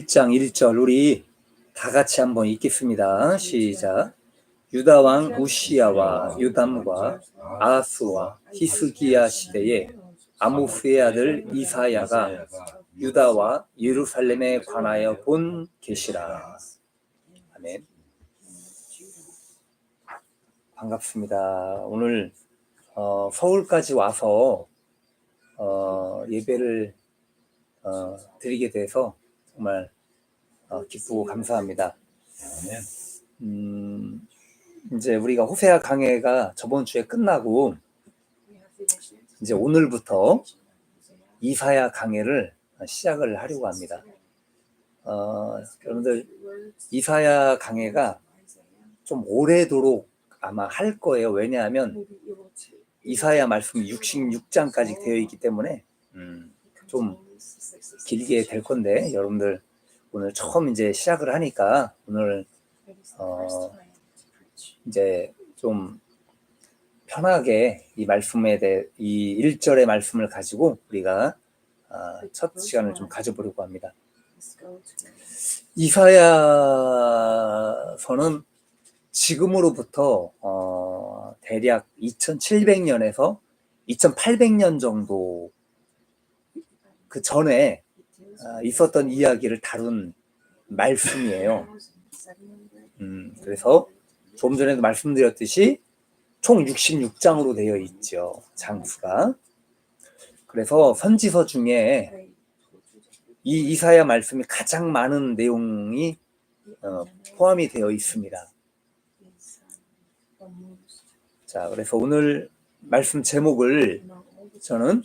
1장 1절 우리 다 같이 한번 읽겠습니다. 시작. 유다 왕 우시야와 요담과 아하스와 히스기야 시대에 아모스의 아들 이사야가 유다와 예루살렘에 관하여 본 계시라. 아멘. 반갑습니다. 오늘 서울까지 와서 예배를 드리게 돼서 정말 기쁘고 감사합니다. 이제 우리가 호세아 강해가 저번 주에 끝나고 이제 오늘부터 이사야 강해를 시작을 하려고 합니다. 여러분들 이사야 강해가 좀 오래도록 아마 할 거예요. 왜냐하면 이사야 말씀이 66장까지 되어 있기 때문에 좀 길게 될 건데 여러분들 오늘 처음 이제 시작을 하니까 오늘 이제 좀 편하게 이 말씀에 대해 이 1절의 말씀을 가지고 우리가 첫 시간을 좀 가져보려고 합니다. 이사야서는 지금으로부터 대략 2700년에서 2800년 정도 그 전에 있었던 이야기를 다룬 말씀이에요. 그래서 좀 전에도 말씀드렸듯이 총 66장으로 되어 있죠. 장수가. 그래서 선지서 중에 이 이사야 말씀이 가장 많은 내용이 포함이 되어 있습니다. 자, 그래서 오늘 말씀 제목을 저는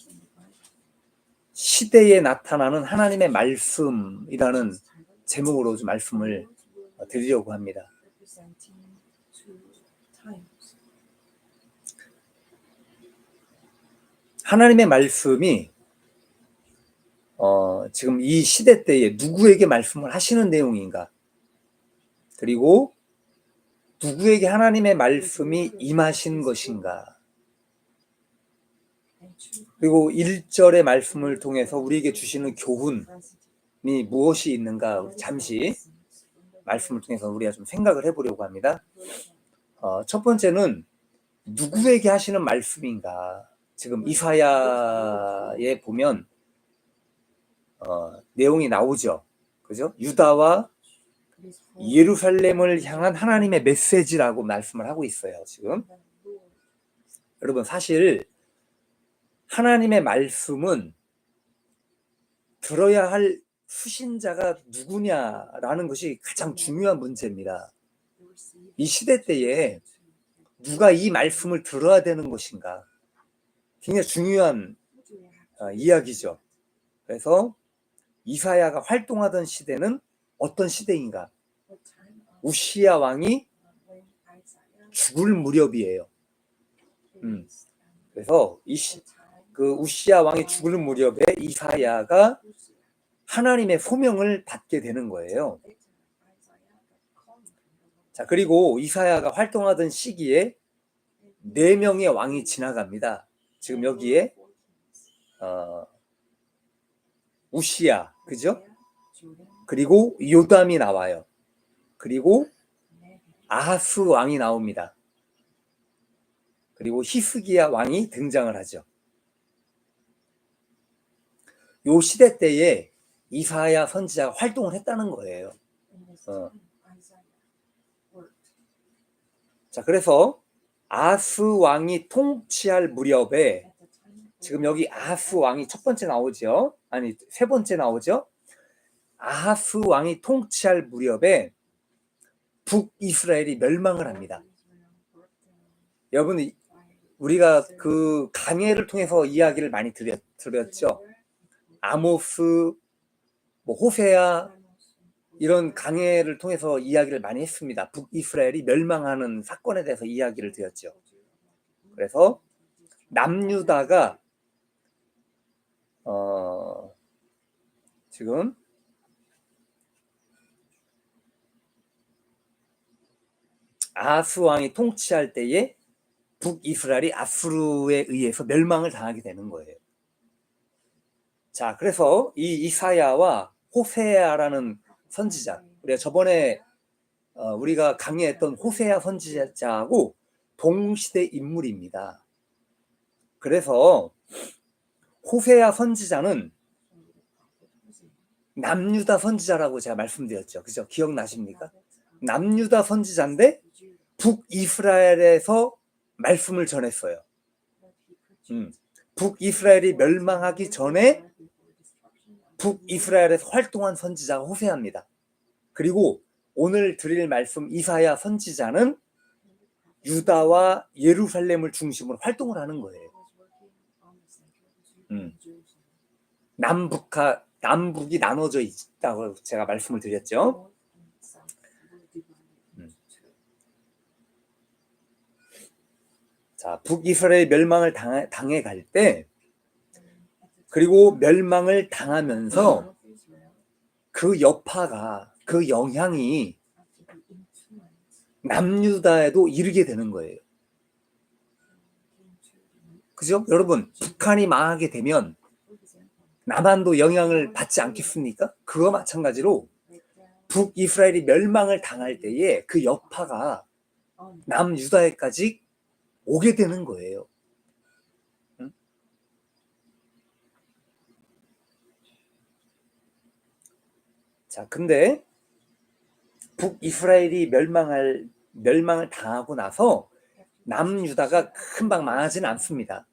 시대에 나타나는 하나님의 말씀이라는 제목으로 좀 말씀을 드리려고 합니다. 하나님의 말씀이 지금 이 시대 때에 누구에게 말씀을 하시는 내용인가? 그리고 누구에게 하나님의 말씀이 임하신 것인가? 그리고 1절의 말씀을 통해서 우리에게 주시는 교훈이 무엇이 있는가? 잠시 말씀을 통해서 우리가 좀 생각을 해보려고 합니다. 첫 번째는 누구에게 하시는 말씀인가? 지금 이사야에 보면 내용이 나오죠. 그죠? 유다와 예루살렘을 향한 하나님의 메시지라고 말씀을 하고 있어요. 지금 여러분 사실 하나님의 말씀은 들어야 할 수신자가 누구냐라는 것이 가장 중요한 문제입니다. 이 시대 때에 누가 이 말씀을 들어야 되는 것인가 굉장히 중요한 이야기죠. 그래서 이사야가 활동하던 시대는 어떤 시대인가? 우시야 왕이 죽을 무렵이에요. 그래서 그 우시야 왕이 죽을 무렵에 이사야가 하나님의 소명을 받게 되는 거예요. 자, 그리고 이사야가 활동하던 시기에 4명의 왕이 지나갑니다. 지금 여기에 우시야, 그죠? 그리고 요담이 나와요. 그리고 아하스 왕이 나옵니다. 그리고 히스기야 왕이 등장을 하죠. 요 시대 때에 이사야 선지자가 활동을 했다는 거예요. 자, 그래서 아하스 왕이 통치할 무렵에 지금 여기 아하스 왕이 첫 번째 나오죠. 아니, 세 번째 나오죠. 아하스 왕이 통치할 무렵에 북이스라엘이 멸망을 합니다. 여러분, 우리가 그 강해를 통해서 이야기를 많이 드렸죠. 아모스, 호세아 이런 강해를 통해서 이야기를 많이 했습니다. 북이스라엘이 멸망하는 사건에 대해서 이야기를 드렸죠. 그래서 남유다가 지금 아하스 왕이 통치할 때에 북이스라엘이 아수르에 의해서 멸망을 당하게 되는 거예요. 자, 그래서 이 이사야와 호세아라는 선지자. 우리가 저번에 우리가 강의했던 호세아 선지자하고 동시대 인물입니다. 그래서 호세아 선지자는 남유다 선지자라고 제가 말씀드렸죠. 그죠? 기억나십니까? 남유다 선지자인데 북이스라엘에서 말씀을 전했어요. 북이스라엘이 멸망하기 전에 북이스라엘에서 활동한 선지자가 호세아입니다. 그리고 오늘 드릴 말씀 이사야 선지자는 유다와 예루살렘을 중심으로 활동을 하는 거예요. 남북이 나눠져 있다고 제가 말씀을 드렸죠. 자, 북이스라엘 멸망을 당해 갈 때, 그리고 멸망을 당하면서 그 여파가, 그 영향이 남유다에도 이르게 되는 거예요. 그죠? 여러분, 북한이 망하게 되면 남한도 영향을 받지 않겠습니까? 그거 마찬가지로 북이스라엘이 멸망을 당할 때에 그 여파가 남유다에까지 오게 되는 거예요. 응? 자, 근데 북이스라엘이 멸망을 당하고 나서 남유다가 금방 망하지는 않습니다.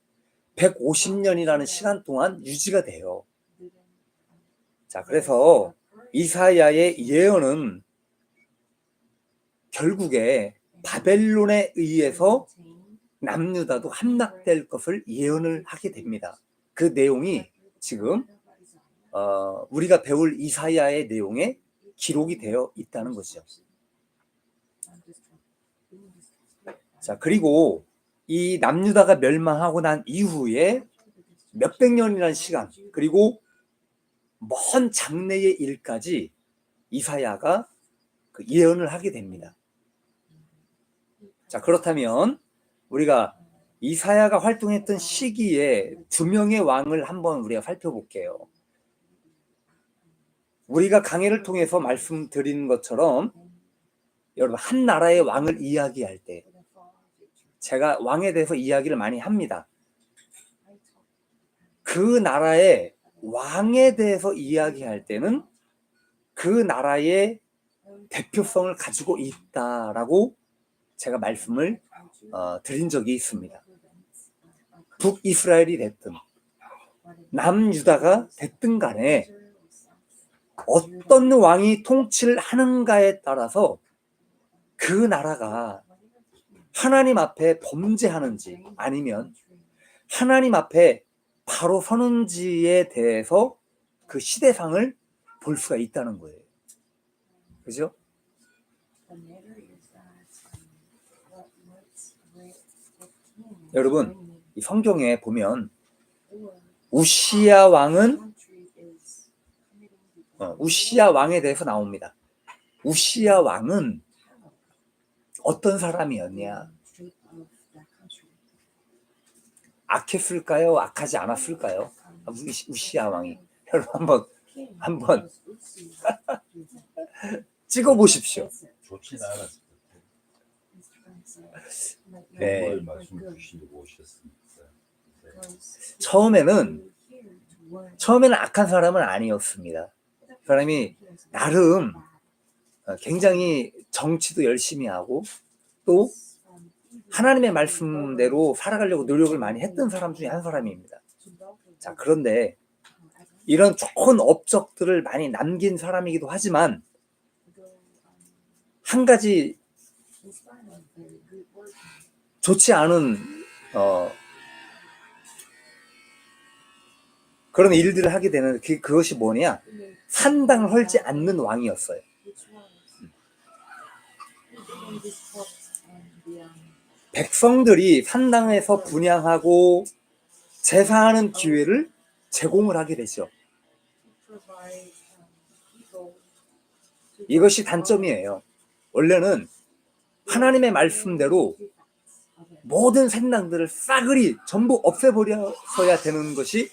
150년이라는 시간 동안 유지가 돼요. 자, 그래서 이사야의 예언은 결국에 바벨론에 의해서 남유다도 함락될 것을 예언을 하게 됩니다. 그 내용이 지금 우리가 배울 이사야의 내용에 기록이 되어 있다는 것이죠. 자, 그리고 이 남유다가 멸망하고 난 이후에 몇백 년이라는 시간, 그리고 먼 장래의 일까지 이사야가 그 예언을 하게 됩니다. 자, 그렇다면 우리가 이사야가 활동했던 시기에 두 명의 왕을 한번 우리가 살펴볼게요. 우리가 강해를 통해서 말씀드리는 것처럼 여러분, 한 나라의 왕을 이야기할 때 제가 왕에 대해서 이야기를 많이 합니다. 그 나라의 왕에 대해서 이야기할 때는 그 나라의 대표성을 가지고 있다라고 제가 말씀을 드린 적이 있습니다. 북이스라엘이 됐든 남유다가 됐든 간에 어떤 왕이 통치를 하는가에 따라서 그 나라가 하나님 앞에 범죄하는지 아니면 하나님 앞에 바로 서는지에 대해서 그 시대상을 볼 수가 있다는 거예요. 그죠? 여러분, 이 성경에 보면 우시야 왕은 우시야 왕에 대해서 나옵니다. 우시야 왕은 어떤 사람이었냐? 악했을까요? 악하지 않았을까요? 우시야 왕이. 여러분 한번 찍어 보십시오. 좋지는 않았을 것 네. 말씀 주시려고 오셨습니다. 처음에는 악한 사람은 아니었습니다. 그 사람이 나름 굉장히 정치도 열심히 하고 또 하나님의 말씀대로 살아가려고 노력을 많이 했던 사람 중에 한 사람입니다. 자, 그런데 이런 좋은 업적들을 많이 남긴 사람이기도 하지만 한 가지 좋지 않은 그런 일들을 하게 되는 그것이 뭐냐? 산당을 헐지 않는 왕이었어요. 백성들이 산당에서 분향하고 제사하는 기회를 제공을 하게 되죠. 이것이 단점이에요. 원래는 하나님의 말씀대로 모든 산당들을 싸그리 전부 없애버려서야 되는 것이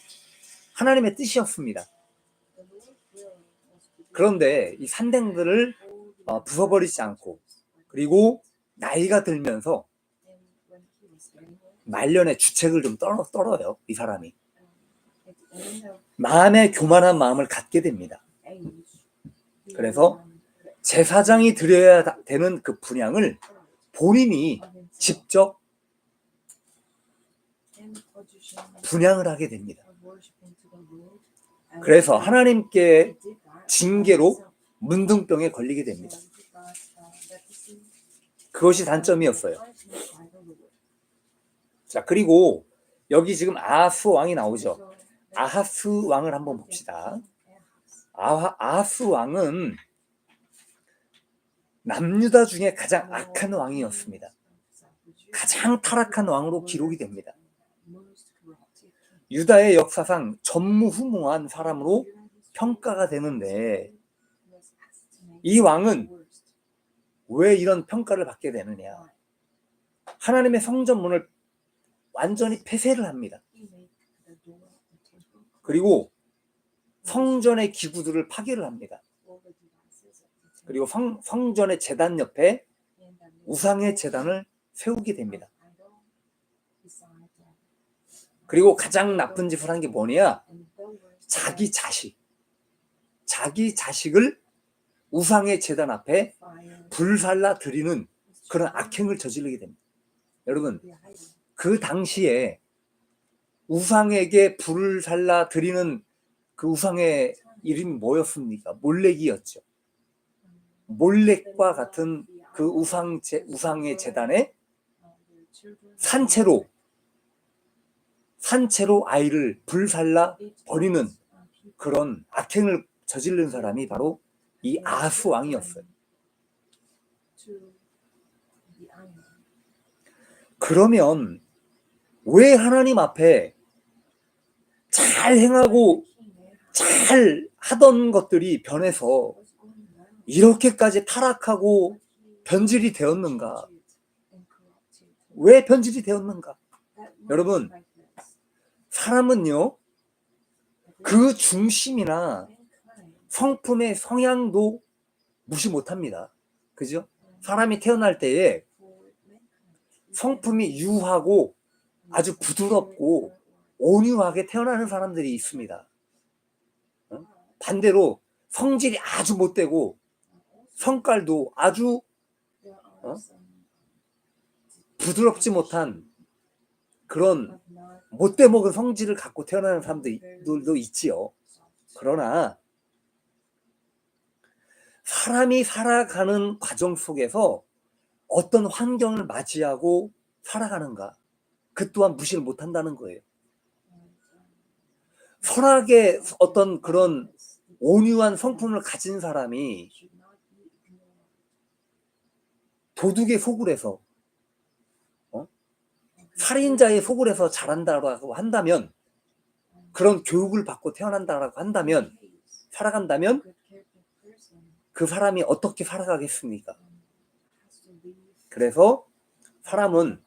하나님의 뜻이었습니다. 그런데 이 산댕들을 부숴버리지 않고, 그리고 나이가 들면서 말년에 주책을 좀 떨어요. 이 사람이 마음에 교만한 마음을 갖게 됩니다. 그래서 제사장이 드려야 되는 그 분향을 본인이 직접 분향을 하게 됩니다. 그래서 하나님께 징계로 문둥병에 걸리게 됩니다. 그것이 단점이었어요. 자, 그리고 여기 지금 아하스 왕이 나오죠. 아하스 왕을 한번 봅시다. 아하스 왕은 남유다 중에 가장 악한 왕이었습니다. 가장 타락한 왕으로 기록이 됩니다. 유다의 역사상 전무후무한 사람으로 평가가 되는데, 이 왕은 왜 이런 평가를 받게 되느냐? 하나님의 성전문을 완전히 폐쇄를 합니다. 그리고 성전의 기구들을 파괴를 합니다. 그리고 성전의 제단 옆에 우상의 제단을 세우게 됩니다. 그리고 가장 나쁜 짓을 한 게 뭐냐? 자기 자식을 우상의 제단 앞에 불살라 드리는 그런 악행을 저지르게 됩니다. 여러분, 그 당시에 우상에게 불을 살라 드리는 그 우상의 이름이 뭐였습니까? 몰렉이었죠. 몰렉과 같은 그 우상의 제단에 산채로 아이를 불살라 버리는 그런 악행을 저지른 사람이 바로 이 아하스 왕이었어요. 그러면 왜 하나님 앞에 잘 행하고 잘 하던 것들이 변해서 이렇게까지 타락하고 변질이 되었는가? 왜 변질이 되었는가? 여러분, 사람은요, 그 중심이나 성품의 성향도 무시 못합니다. 그죠? 사람이 태어날 때에 성품이 유하고 아주 부드럽고 온유하게 태어나는 사람들이 있습니다. 반대로 성질이 아주 못되고 성깔도 아주 부드럽지 못한 그런 못돼 먹은 성질을 갖고 태어나는 사람들도 있지요. 그러나 사람이 살아가는 과정 속에서 어떤 환경을 맞이하고 살아가는가, 그 또한 무시를 못한다는 거예요. 선하게 어떤 그런 온유한 성품을 가진 사람이 도둑의 속을 해서 살인자의 속을 해서 자란다고 한다면, 그런 교육을 받고 태어난다고 한다면, 살아간다면 그 사람이 어떻게 살아가겠습니까? 그래서 사람은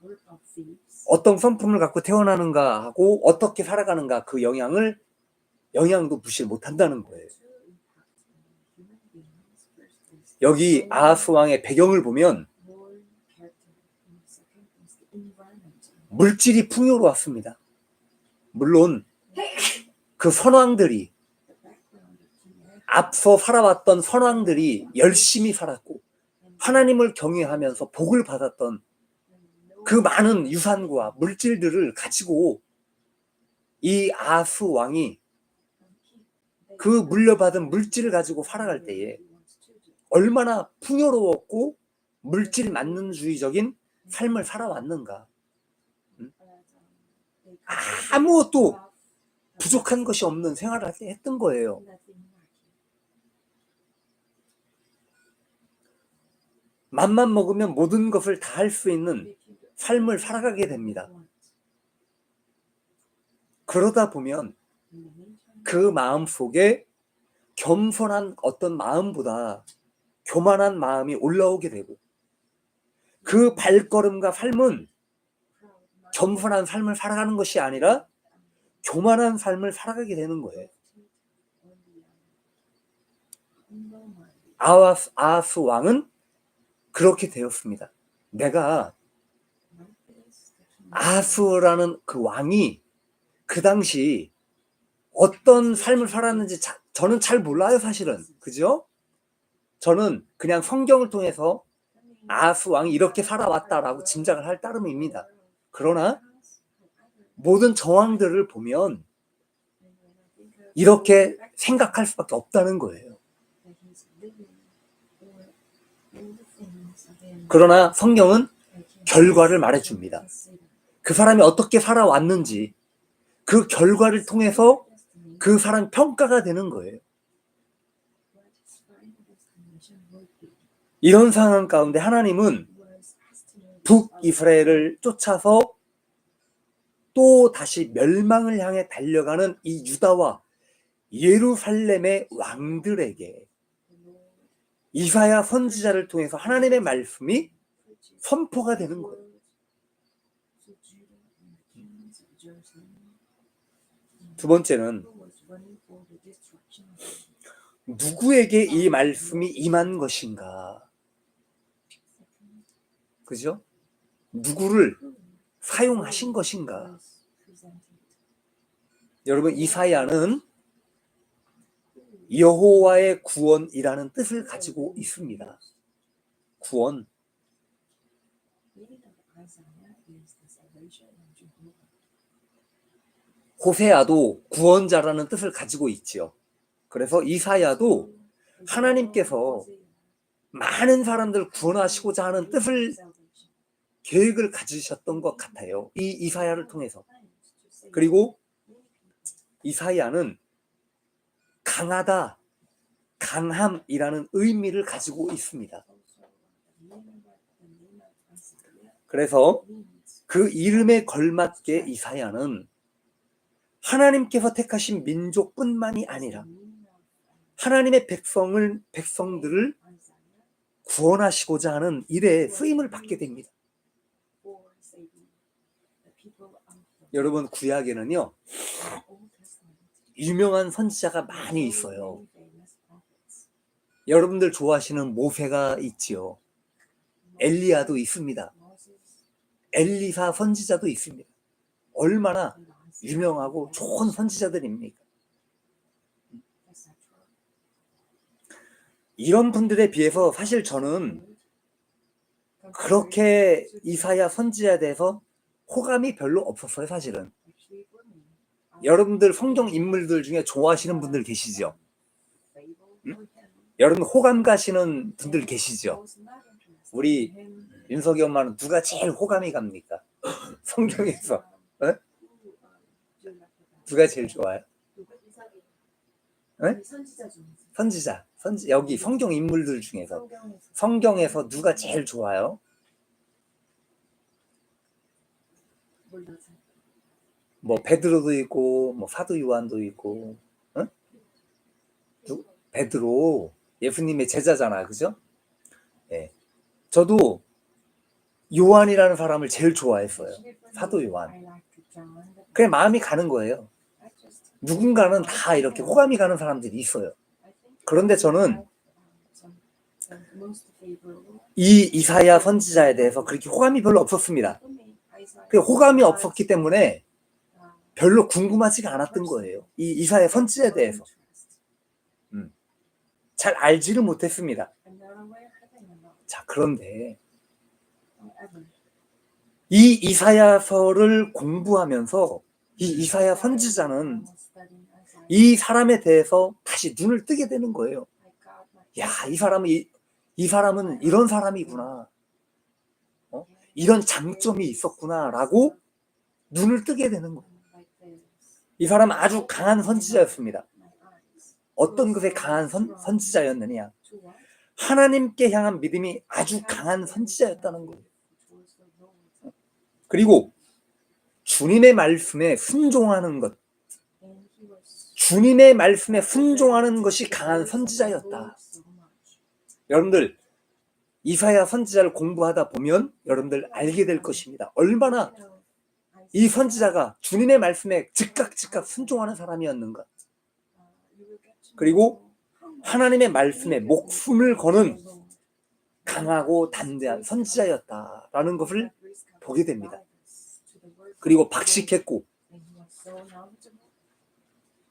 어떤 성품을 갖고 태어나는가 하고 어떻게 살아가는가, 그 영향도 무시 못한다는 거예요. 여기 아하스 왕의 배경을 보면 물질이 풍요로웠습니다. 물론 그 선왕들이, 앞서 살아왔던 선왕들이 열심히 살았고 하나님을 경외하면서 복을 받았던 그 많은 유산과 물질들을 가지고 이 아하스 왕이 그 물려받은 물질을 가지고 살아갈 때에 얼마나 풍요로웠고 물질 만능주의적인 삶을 살아왔는가. 아무것도 부족한 것이 없는 생활을 했던 거예요. 맘만 먹으면 모든 것을 다 할 수 있는 삶을 살아가게 됩니다. 그러다 보면 그 마음 속에 겸손한 어떤 마음보다 교만한 마음이 올라오게 되고, 그 발걸음과 삶은 겸손한 삶을 살아가는 것이 아니라 교만한 삶을 살아가게 되는 거예요. 아하스 왕은 그렇게 되었습니다. 내가 아하스라는 그 왕이 그 당시 어떤 삶을 살았는지 저는 잘 몰라요, 사실은. 그죠? 저는 그냥 성경을 통해서 아하스 왕이 이렇게 살아왔다라고 짐작을 할 따름입니다. 그러나 모든 정황들을 보면 이렇게 생각할 수밖에 없다는 거예요. 그러나 성경은 결과를 말해줍니다. 그 사람이 어떻게 살아왔는지 그 결과를 통해서 그 사람 평가가 되는 거예요. 이런 상황 가운데 하나님은 북이스라엘을 쫓아서 또 다시 멸망을 향해 달려가는 이 유다와 예루살렘의 왕들에게 이사야 선지자를 통해서 하나님의 말씀이 선포가 되는 거예요. 두 번째는 누구에게 이 말씀이 임한 것인가? 그죠? 누구를 사용하신 것인가? 여러분, 이사야는 여호와의 구원이라는 뜻을 가지고 있습니다. 구원. 호세아도 구원자라는 뜻을 가지고 있지요. 그래서 이사야도 하나님께서 많은 사람들을 구원하시고자 하는 뜻을 계획을 가지셨던 것 같아요. 이 이사야를 통해서. 그리고 이사야는 강하다, 강함이라는 의미를 가지고 있습니다. 그래서 그 이름에 걸맞게 이사야는 하나님께서 택하신 민족뿐만이 아니라 하나님의 백성들을 구원하시고자 하는 일에 쓰임을 받게 됩니다. 여러분, 구약에는요 유명한 선지자가 많이 있어요. 여러분들 좋아하시는 모세가 있지요. 엘리야도 있습니다. 엘리사 선지자도 있습니다. 얼마나 유명하고 좋은 선지자들입니까? 이런 분들에 비해서 사실 저는 그렇게 이사야 선지자에 대해서 호감이 별로 없었어요, 사실은. 여러분들 성경 인물들 중에 좋아하시는 분들 계시죠? 응? 여러분 호감 가시는 분들 계시죠? 우리 윤석이 엄마는 누가 제일 호감이 갑니까? 성경에서. 어? 누가 제일 좋아요? 네? 선지자. 여기 성경 인물들 중에서 성경에서 누가 제일 좋아요? 뭐 베드로도 있고 뭐 사도 요한도 있고. 응? 베드로 예수님의 제자잖아, 그죠? 네. 저도 요한이라는 사람을 제일 좋아했어요. 사도 요한. 그냥 마음이 가는 거예요. 누군가는 다 이렇게 호감이 가는 사람들이 있어요. 그런데 저는 이 이사야 선지자에 대해서 그렇게 호감이 별로 없었습니다. 그 호감이 없었기 때문에 별로 궁금하지가 않았던 거예요. 이 이사야 선지자에 대해서. 잘 알지를 못했습니다. 자, 그런데 이 이사야서를 공부하면서 이 이사야 선지자는 이 사람에 대해서 다시 눈을 뜨게 되는 거예요. 야, 이 사람은 이런 사람이구나. 이런 장점이 있었구나라고 눈을 뜨게 되는 거예요. 이 사람은 아주 강한 선지자였습니다. 어떤 것에 강한 선지자였느냐? 하나님께 향한 믿음이 아주 강한 선지자였다는 거예요. 그리고 주님의 말씀에 순종하는 것, 주님의 말씀에 순종하는 것이 강한 선지자였다. 여러분들 이사야 선지자를 공부하다 보면 여러분들 알게 될 것입니다. 얼마나 이 선지자가 주님의 말씀에 즉각 순종하는 사람이었는가. 그리고 하나님의 말씀에 목숨을 거는 강하고 담대한 선지자였다라는 것을 보게 됩니다. 그리고 박식했고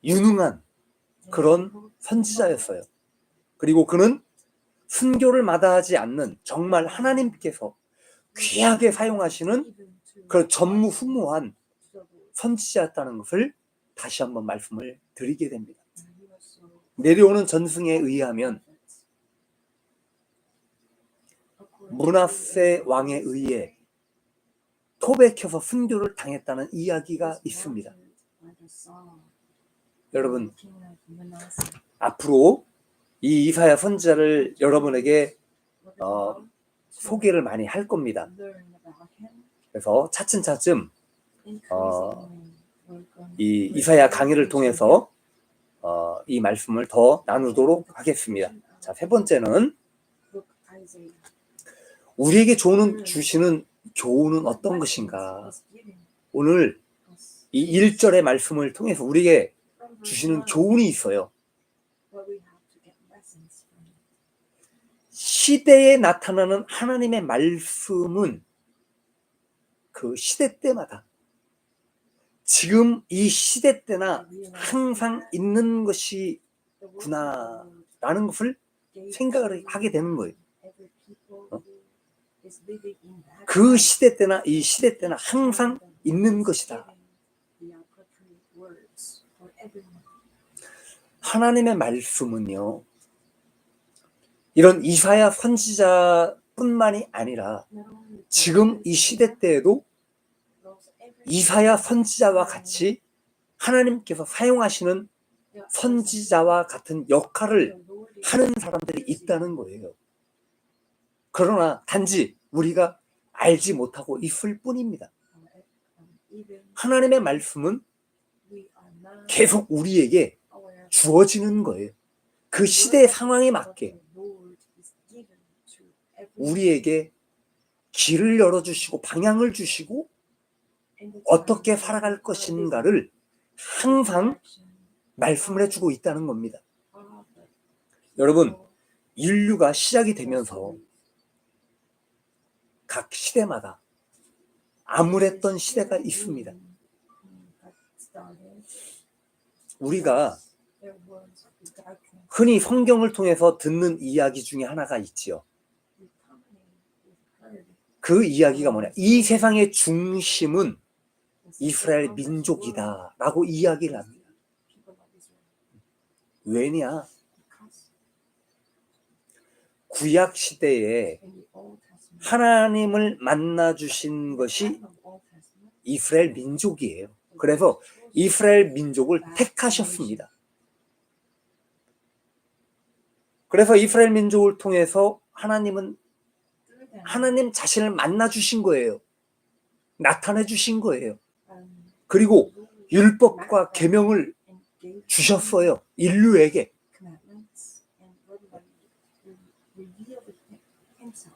유능한 그런 선지자였어요. 그리고 그는 순교를 마다하지 않는 정말 하나님께서 귀하게 사용하시는 그런 전무후무한 선지자였다는 것을 다시 한번 말씀을 드리게 됩니다. 내려오는 전승에 의하면 므낫세 왕에 의해 토백해서 순교를 당했다는 이야기가 있습니다. 여러분, 앞으로 이 이사야 선지자를 여러분에게 소개를 많이 할 겁니다. 그래서 차츰차츰 이 이사야 강의를 통해서 이 말씀을 더 나누도록 하겠습니다. 자, 세 번째는 우리에게 주시는 교훈은 어떤 것인가? 오늘 이 1절의 말씀을 통해서 우리에게 주시는 교훈이 있어요. 시대에 나타나는 하나님의 말씀은 그 시대 때마다 지금 이 시대 때나 항상 있는 것이구나 라는 것을 생각을 하게 되는 거예요. 그 시대 때나 이 시대 때나 항상 있는 것이다. 하나님의 말씀은요, 이런 이사야 선지자뿐만이 아니라 지금 이 시대 때에도 이사야 선지자와 같이 하나님께서 사용하시는 선지자와 같은 역할을 하는 사람들이 있다는 거예요. 그러나 단지 우리가 알지 못하고 있을 뿐입니다. 하나님의 말씀은 계속 우리에게 주어지는 거예요. 그 시대의 상황에 맞게 우리에게 길을 열어주시고 방향을 주시고 어떻게 살아갈 것인가를 항상 말씀을 해주고 있다는 겁니다. 여러분, 인류가 시작이 되면서 각 시대마다 암울했던 시대가 있습니다. 우리가 흔히 성경을 통해서 듣는 이야기 중에 하나가 있지요. 그 이야기가 뭐냐? 이 세상의 중심은 이스라엘 민족이다 라고 이야기를 합니다. 왜냐? 구약 시대에 하나님을 만나 주신 것이 이스라엘 민족이에요. 그래서 이스라엘 민족을 택하셨습니다. 그래서 이스라엘 민족을 통해서 하나님은 하나님 자신을 만나 주신 거예요. 나타내 주신 거예요. 그리고 율법과 계명을 주셨어요. 인류에게.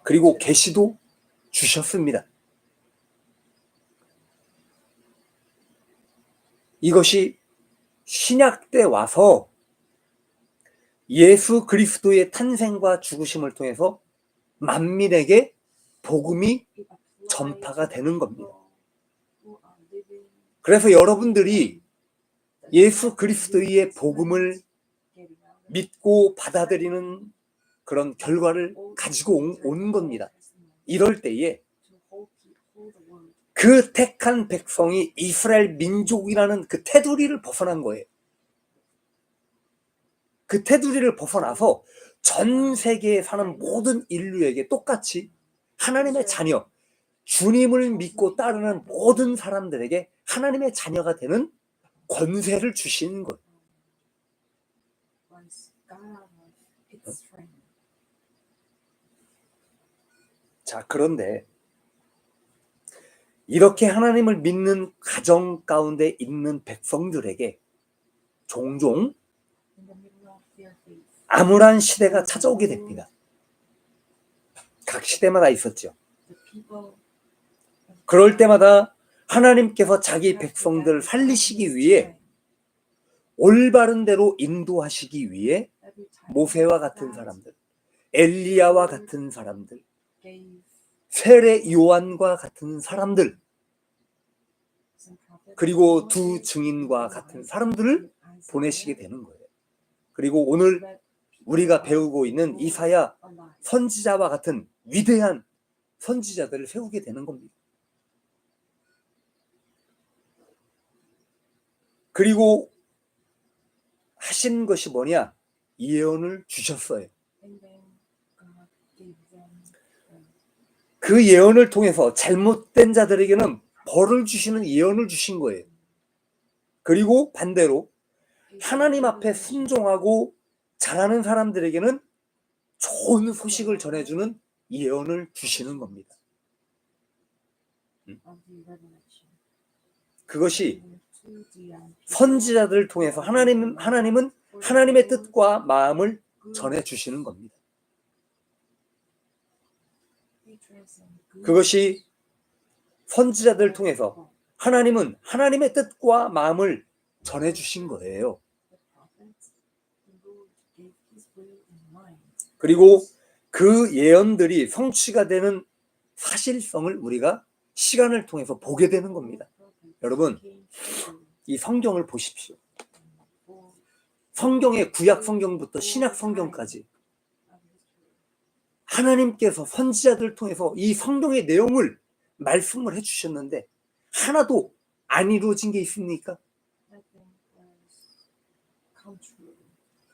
그리고 계시도 주셨습니다. 이것이 신약 때 와서 예수 그리스도의 탄생과 죽으심을 통해서 만민에게 복음이 전파가 되는 겁니다. 그래서 여러분들이 예수 그리스도의 복음을 믿고 받아들이는 그런 결과를 가지고 온 겁니다. 이럴 때에 그 택한 백성이 이스라엘 민족이라는 그 테두리를 벗어난 거예요. 그 테두리를 벗어나서 전 세계에 사는 모든 인류에게 똑같이 하나님의 자녀, 주님을 믿고 따르는 모든 사람들에게 하나님의 자녀가 되는 권세를 주시는 거예요. 자, 그런데 이렇게 하나님을 믿는 가정 가운데 있는 백성들에게 종종 암울한 시대가 찾아오게 됩니다. 각 시대마다 있었죠. 그럴 때마다 하나님께서 자기 백성들을 살리시기 위해 올바른 대로 인도하시기 위해 모세와 같은 사람들, 엘리야와 같은 사람들, 세례 요한과 같은 사람들, 그리고 두 증인과 같은 사람들을 보내시게 되는 거예요. 그리고 오늘 우리가 배우고 있는 이사야 선지자와 같은 위대한 선지자들을 세우게 되는 겁니다. 그리고 하신 것이 뭐냐? 예언을 주셨어요. 그 예언을 통해서 잘못된 자들에게는 벌을 주시는 예언을 주신 거예요. 그리고 반대로 하나님 앞에 순종하고 잘하는 사람들에게는 좋은 소식을 전해주는 예언을 주시는 겁니다. 그것이 선지자들을 통해서 하나님은 하나님의 뜻과 마음을 전해주시는 겁니다. 그것이 선지자들을 통해서 하나님은 하나님의 뜻과 마음을 전해주신 거예요. 그리고 그 예언들이 성취가 되는 사실성을 우리가 시간을 통해서 보게 되는 겁니다. 여러분, 이 성경을 보십시오. 성경의 구약 성경부터 신약 성경까지 하나님께서 선지자들을 통해서 이 성경의 내용을 말씀을 해주셨는데 하나도 안 이루어진 게 있습니까?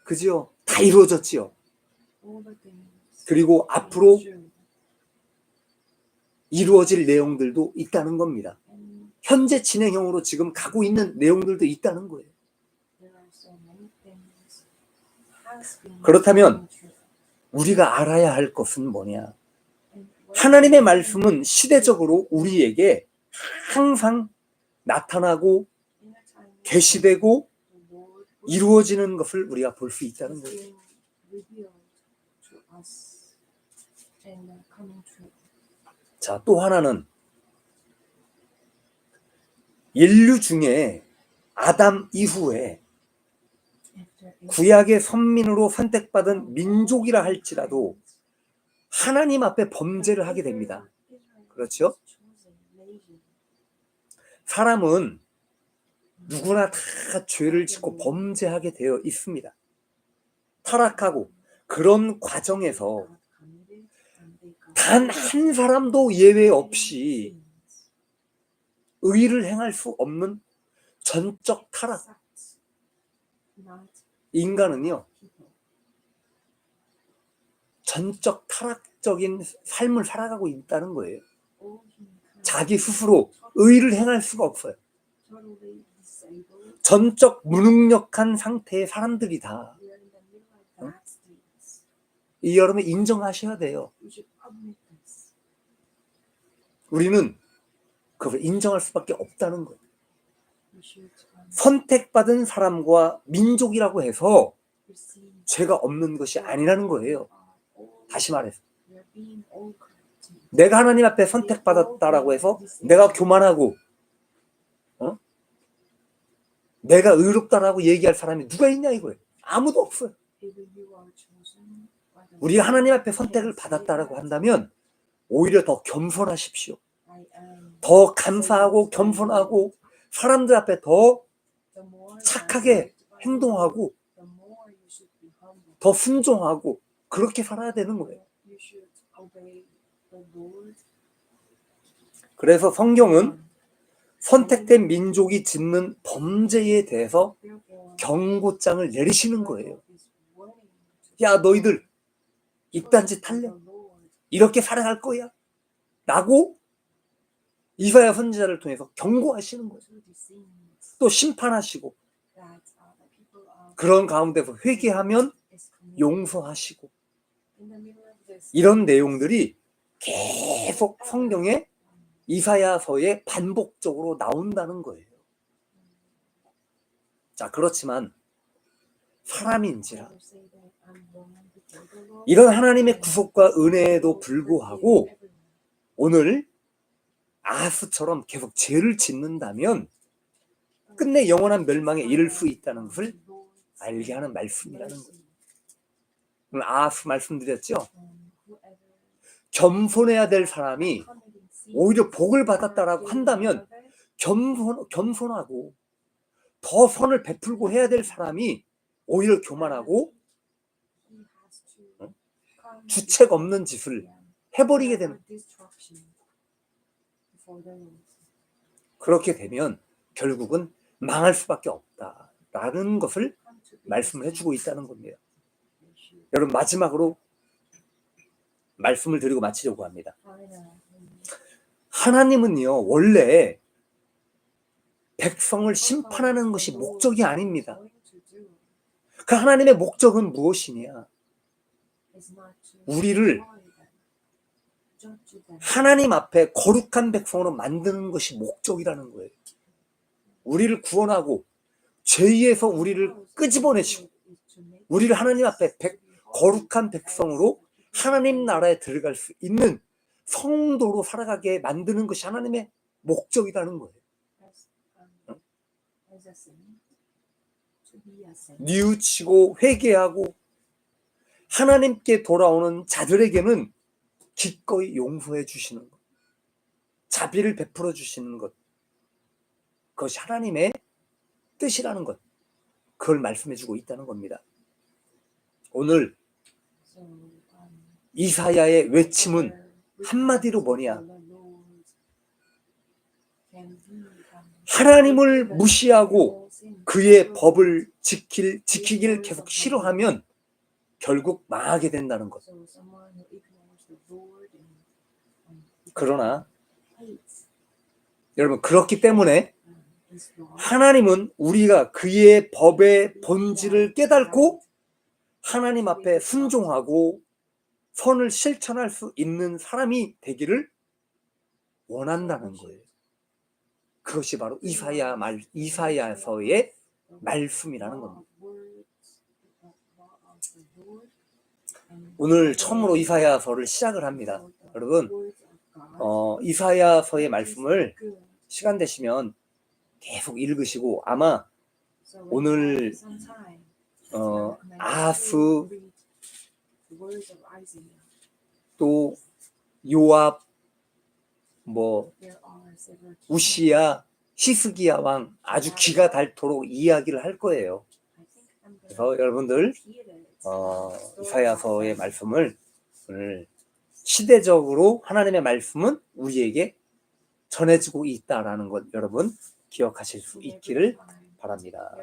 그죠? 다 이루어졌지요. 그리고 앞으로 이루어질 내용들도 있다는 겁니다. 현재 진행형으로 지금 가고 있는 내용들도 있다는 거예요. 그렇다면 우리가 알아야 할 것은 뭐냐? 하나님의 말씀은 시대적으로 우리에게 항상 나타나고 계시되고 이루어지는 것을 우리가 볼 수 있다는 거예요. 자, 또 하나는 인류 중에 아담 이후에 구약의 선민으로 선택받은 민족이라 할지라도 하나님 앞에 범죄를 하게 됩니다. 그렇죠? 사람은 누구나 다 죄를 짓고 범죄하게 되어 있습니다. 타락하고 그런 과정에서 단 한 사람도 예외 없이 의를 행할 수 없는 전적 타락. 인간은요, 전적 타락적인 삶을 살아가고 있다는 거예요. 자기 스스로 의를 행할 수가 없어요. 전적 무능력한 상태의 사람들이다. 이 여러분 인정하셔야 돼요. 우리는 그걸 인정할 수밖에 없다는 거예요. 선택받은 사람과 민족이라고 해서 죄가 없는 것이 아니라는 거예요. 다시 말해서 내가 하나님 앞에 선택받았다라고 해서 내가 교만하고 내가 의롭다라고 얘기할 사람이 누가 있냐 이거예요. 아무도 없어요. 우리가 하나님 앞에 선택을 받았다라고 한다면 오히려 더 겸손하십시오. 더 감사하고 겸손하고 사람들 앞에 더 착하게 행동하고 더 순종하고 그렇게 살아야 되는 거예요. 그래서 성경은 선택된 민족이 짓는 범죄에 대해서 경고장을 내리시는 거예요. 야, 너희들 이딴 짓 할래? 이렇게 살아갈 거야? 라고 이사야 선지자를 통해서 경고하시는 거예요. 또 심판하시고 그런 가운데서 회개하면 용서하시고 이런 내용들이 계속 성경에 이사야서에 반복적으로 나온다는 거예요. 자, 그렇지만 사람인지라 이런 하나님의 구속과 은혜에도 불구하고 오늘 아하스처럼 계속 죄를 짓는다면 끝내 영원한 멸망에 이를 수 있다는 것을 알게 하는 말씀이라는 거예요. 오늘 아하스 말씀드렸죠. 겸손해야 될 사람이 오히려 복을 받았다라고 한다면 겸손하고 더 선을 베풀고 해야 될 사람이 오히려 교만하고 주책 없는 짓을 해버리게 되는, 그렇게 되면 결국은 망할 수밖에 없다라는 것을 말씀을 해주고 있다는 겁니다. 여러분, 마지막으로 말씀을 드리고 마치려고 합니다. 하나님은요, 원래 백성을 심판하는 것이 목적이 아닙니다. 그 하나님의 목적은 무엇이냐? 우리를 하나님 앞에 거룩한 백성으로 만드는 것이 목적이라는 거예요. 우리를 구원하고 죄에서 우리를 끄집어내시고 우리를 하나님 앞에 거룩한 백성으로 하나님 나라에 들어갈 수 있는 성도로 살아가게 만드는 것이 하나님의 목적이라는 거예요. 뉘우치고 회개하고 하나님께 돌아오는 자들에게는 기꺼이 용서해 주시는 것, 자비를 베풀어 주시는 것, 그것이 하나님의 뜻이라는 것, 그걸 말씀해 주고 있다는 겁니다. 오늘 이사야의 외침은 한마디로 뭐냐? 하나님을 무시하고 그의 법을 지키길 계속 싫어하면 결국 망하게 된다는 것. 그러나 여러분, 그렇기 때문에 하나님은 우리가 그의 법의 본질을 깨닫고 하나님 앞에 순종하고 선을 실천할 수 있는 사람이 되기를 원한다는 거예요. 그것이 바로 이사야서의 말씀이라는 겁니다. 오늘 처음으로 이사야서를 시작을 합니다. 여러분, 이사야서의 말씀을 시간 되시면 계속 읽으시고, 아마 오늘 아하스, 또 요압, 우시야, 히스기야 왕, 아주 귀가 닳도록 이야기를 할 거예요. 그래서 여러분들 이사야서의 말씀을 오늘 시대적으로 하나님의 말씀은 우리에게 전해지고 있다라는 것 여러분 기억하실 수 있기를 바랍니다.